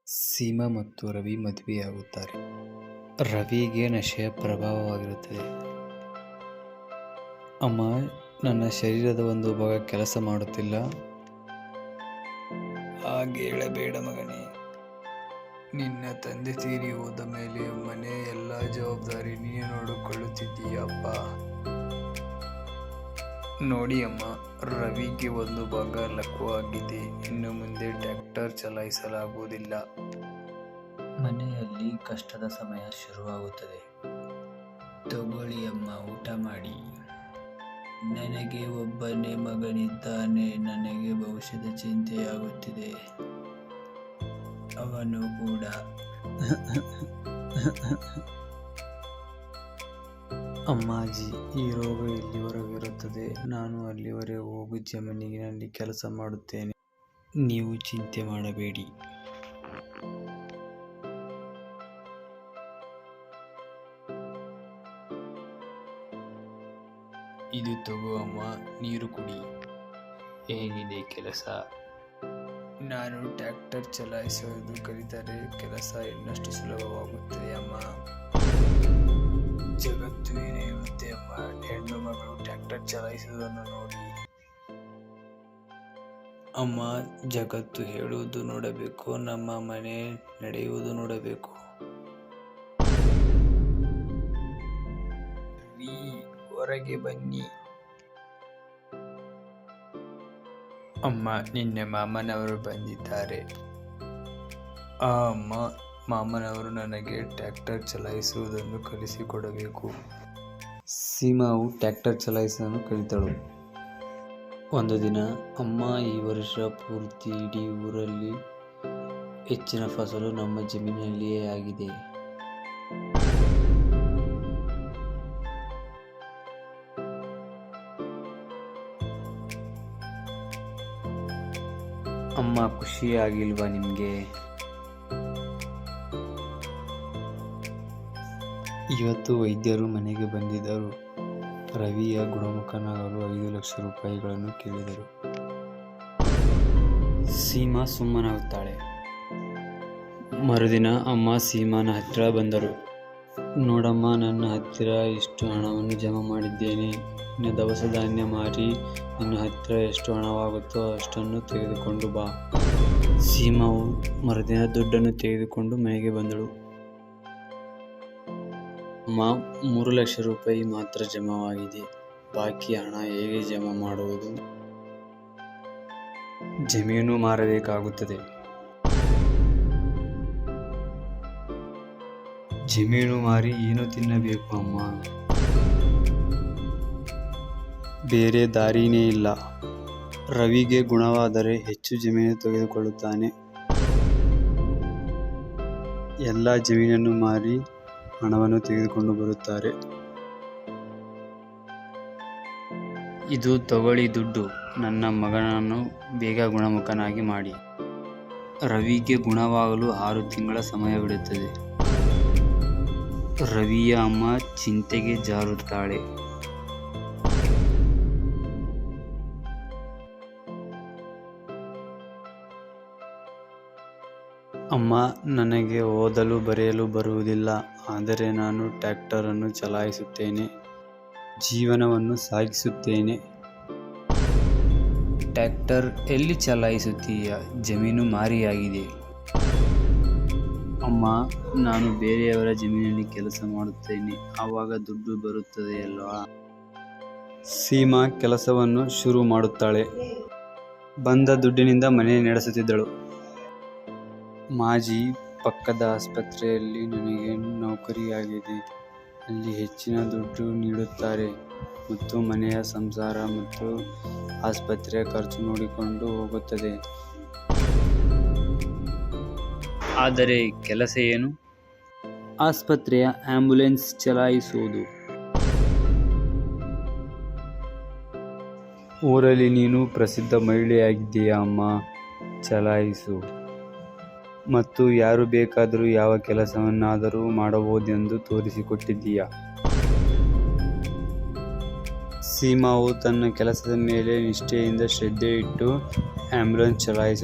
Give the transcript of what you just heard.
ಸೀಮಾ ಮತ್ತು ರವಿ ಮದುವೆಯಾಗುತ್ತಾರೆ. ರವಿಗೆ ನಶೆಯ ಪ್ರಭಾವವಾಗಿರುತ್ತದೆ. ಅಮ್ಮ, ನನ್ನ ಶರೀರದ ಒಂದು ಭಾಗ ಕೆಲಸ ಮಾಡುತ್ತಿಲ್ಲ. ಹಾಗೆ ಹೇಳಬೇಡ ಮಗನೇ. ನಿನ್ನ ತಂದೆ ತೀರಿ ಹೋದ ಮೇಲೆ ಮನೆ ಎಲ್ಲ ಜವಾಬ್ದಾರಿ ನೀನು ನೋಡಿಕೊಳ್ಳುತ್ತಿದ್ದೀಯಪ್ಪ. ನೋಡಿ ಅಮ್ಮ, ರವಿಗೆ ಒಂದು ಭಾಗ ಲಘುವಾಗಿದೆ. ಇನ್ನು ಮುಂದೆ ಟ್ರ್ಯಾಕ್ಟರ್ ಚಲಾಯಿಸಲಾಗುವುದಿಲ್ಲ. ಮನೆಯಲ್ಲಿ ಕಷ್ಟದ ಸಮಯ ಶುರುವಾಗುತ್ತದೆ. ತಗೊಳ್ಳಿ ಅಮ್ಮ, ಊಟ ಮಾಡಿ. ನನಗೆ ಒಬ್ಬನೇ ಮಗನಿದ್ದಾನೆ. ನನಗೆ ಭವಿಷ್ಯದ ಚಿಂತೆಯಾಗುತ್ತಿದೆ. ಅವನು ಕೂಡ. ಅಮ್ಮಾಜಿ, ಈ ರೋಗ ಇಲ್ಲಿವರೆಗೂ ಇರುತ್ತದೆ. ನಾನು ಅಲ್ಲಿವರೆಗೆ ಹೋಗಿ ಜಮೀನಿನಲ್ಲಿ ಕೆಲಸ ಮಾಡುತ್ತೇನೆ. ನೀವು ಚಿಂತೆ ಮಾಡಬೇಡಿ. ಇದು ತಗೋ ಅಮ್ಮ, ನೀರು ಕುಡಿ. ಹೇಗಿದೆ ಕೆಲಸ? ನಾನು ಟ್ರ್ಯಾಕ್ಟರ್ ಚಲಾಯಿಸುವುದು ಕಲಿತರೆ ಕೆಲಸ ಇನ್ನಷ್ಟು ಸುಲಭವಾಗುತ್ತದೆ ಅಮ್ಮ. ಜಗತ್ತು ಏನೇ ಹೇಳುತ್ತೆ ಅಮ್ಮ, ಹೆಣ್ಣು ಮಗಳು ಟ್ರ್ಯಾಕ್ಟರ್ ಚಲಾಯಿಸುವುದನ್ನು ನೋಡಿ. ಅಮ್ಮ, ಜಗತ್ತು ಹೇಳುವುದು ನೋಡಬೇಕು, ನಮ್ಮ ಮನೆ ನಡೆಯುವುದು ನೋಡಬೇಕು. ಹೊರಗೆ ಬನ್ನಿ. ಅಮ್ಮ, ನಿನ್ನೆ ಮಾಮನವರು ಬಂದಿದ್ದಾರೆ. ಅಮ್ಮ, ಮಾಮನವರು ನನಗೆ ಟ್ರ್ಯಾಕ್ಟರ್ ಚಲಾಯಿಸುವುದನ್ನು ಕಲಿಸಿಕೊಡಬೇಕು. ಸೀಮಾವು ಟ್ರ್ಯಾಕ್ಟರ್ ಚಲಾಯಿಸುವುದನ್ನು ಕಲಿತಳು. ಒಂದು ದಿನ, ಅಮ್ಮ, ಈ ವರ್ಷ ಪೂರ್ತಿ ಇಡೀ ಊರಲ್ಲಿ ಹೆಚ್ಚಿನ ಫಸಲು ನಮ್ಮ ಜಮೀನಿನಲ್ಲಿಯೇ ಆಗಿದೆ. ಅಮ್ಮ, ಖುಷಿಯಾಗಿಲ್ವಾ ನಿಮಗೆ? ಇವತ್ತು ವೈದ್ಯರು ಮನೆಗೆ ಬಂದಿದ್ದರು. ರವಿಯ ಗುಣಮುಖನಾಗಲು 5 ಲಕ್ಷ ರೂಪಾಯಿಗಳನ್ನು ಕೇಳಿದರು. ಸೀಮಾ ಸುಮ್ಮನಾಗುತ್ತಾಳೆ. ಮರುದಿನ ಅಮ್ಮ ಸೀಮಾನ ಹತ್ತಿರ ಬಂದರು. ನೋಡಮ್ಮ, ನನ್ನ ಹತ್ತಿರ ಇಷ್ಟು ಹಣವನ್ನು ಜಮಾ ಮಾಡಿದ್ದೇನೆ. ನಿನ್ನ ದವಸ ಧಾನ್ಯ ಮಾರಿ ನಿನ್ನ ಹತ್ತಿರ ಎಷ್ಟು ಹಣವಾಗುತ್ತೋ ಅಷ್ಟನ್ನು ತೆಗೆದುಕೊಂಡು ಬಾ. ಸೀಮಾವು ಮರುದಿನ ದುಡ್ಡನ್ನು ತೆಗೆದುಕೊಂಡು ಮನೆಗೆ ಬಂದಳು. ಅಮ್ಮ, 3 ಲಕ್ಷ ರೂಪಾಯಿ ಮಾತ್ರ ಜಮಾವಾಗಿದೆ. ಬಾಕಿ ಹಣ ಹೇಗೆ ಜಮಾ ಮಾಡುವುದು? ಜಮೀನು ಮಾರಬೇಕಾಗುತ್ತದೆ. ಜಮೀನು ಮಾರಿ ಏನು ತಿನ್ನಬೇಕು ಅಮ್ಮ? ಬೇರೆ ದಾರಿನೇ ಇಲ್ಲ. ರವಿಗೆ ಗುಣವಾದರೆ ಹೆಚ್ಚು ಜಮೀನು ತೆಗೆದುಕೊಳ್ಳುತ್ತಾನೆ. ಎಲ್ಲ ಜಮೀನನ್ನು ಮಾರಿ ಹಣವನ್ನು ತೆಗೆದುಕೊಂಡು ಬರುತ್ತಾರೆ. ಇದು ತಗೊಳ್ಳಿ ದುಡ್ಡು. ನನ್ನ ಮಗನನ್ನು ಬೇಗ ಗುಣಮುಖನಾಗಿ ಮಾಡಿ. ರವಿಗೆ ಗುಣವಾಗಲು 6 ತಿಂಗಳ ಸಮಯ ಬಿಡುತ್ತದೆ. ರವಿಯ ಅಮ್ಮ ಚಿಂತೆಗೆ ಜಾರುತ್ತಾಳೆ. ಅಮ್ಮ, ನನಗೆ ಓದಲು ಬರೆಯಲು ಬರುವುದಿಲ್ಲ. ಆದರೆ ನಾನು ಟ್ರ್ಯಾಕ್ಟರನ್ನು ಚಲಾಯಿಸುತ್ತೇನೆ. ಜೀವನವನ್ನು ಸಾಗಿಸುತ್ತೇನೆ. ಟ್ರ್ಯಾಕ್ಟರ್ ಎಲ್ಲಿ ಚಲಾಯಿಸುತ್ತೀಯ? ಜಮೀನು ಮಾರಿಯಾಗಿದೆ. ಅಮ್ಮ, ನಾನು ಬೇರೆಯವರ ಜಮೀನಲ್ಲಿ ಕೆಲಸ ಮಾಡುತ್ತೇನೆ. ಆವಾಗ ದುಡ್ಡು ಬರುತ್ತದೆ ಅಲ್ವಾ? ಸೀಮಾ ಕೆಲಸವನ್ನು ಶುರು ಮಾಡುತ್ತಾಳೆ. ಬಂದ ದುಡ್ಡಿನಿಂದ ಮನೆ ನಡೆಸುತ್ತಿದ್ದಳು. ಮಾಜಿ, ಪಕ್ಕದ ಆಸ್ಪತ್ರೆಯಲ್ಲಿ ನನಗೆ ನೌಕರಿಯಾಗಿದೆ. ಅಲ್ಲಿ ಹೆಚ್ಚಿನ ದುಡ್ಡು ನೀಡುತ್ತಾರೆ ಮತ್ತು ಮನೆಯ ಸಂಸಾರ ಮತ್ತು ಆಸ್ಪತ್ರೆಯ ಖರ್ಚು ನೋಡಿಕೊಂಡು ಹೋಗುತ್ತದೆ. ಆದರೆ ಕೆಲಸ ಏನು? ಆಸ್ಪತ್ರೆಯ ಆಂಬ್ಯುಲೆನ್ಸ್ ಚಲಾಯಿಸುವುದು. ಊರಲ್ಲಿ ನೀನು ಪ್ರಸಿದ್ಧ ಮಹಿಳೆಯಾಗಿದ್ದೀಯಾ ಅಮ್ಮ? ಚಲಾಯಿಸು. ಮತ್ತು ಯಾರು ಬೇಕಾದರೂ ಯಾವ ಕೆಲಸವನ್ನಾದರೂ ಮಾಡಬಹುದೆಂದು ತೋರಿಸಿಕೊಟ್ಟಿದ್ದೀಯಾ. ಸೀಮಾವು ತನ್ನ ಕೆಲಸದ ಮೇಲೆ ನಿಷ್ಠೆಯಿಂದ ಶ್ರದ್ಧೆ ಇಟ್ಟು ಆಂಬ್ಯುಲೆನ್ಸ್ ಚಲಾಯಿಸ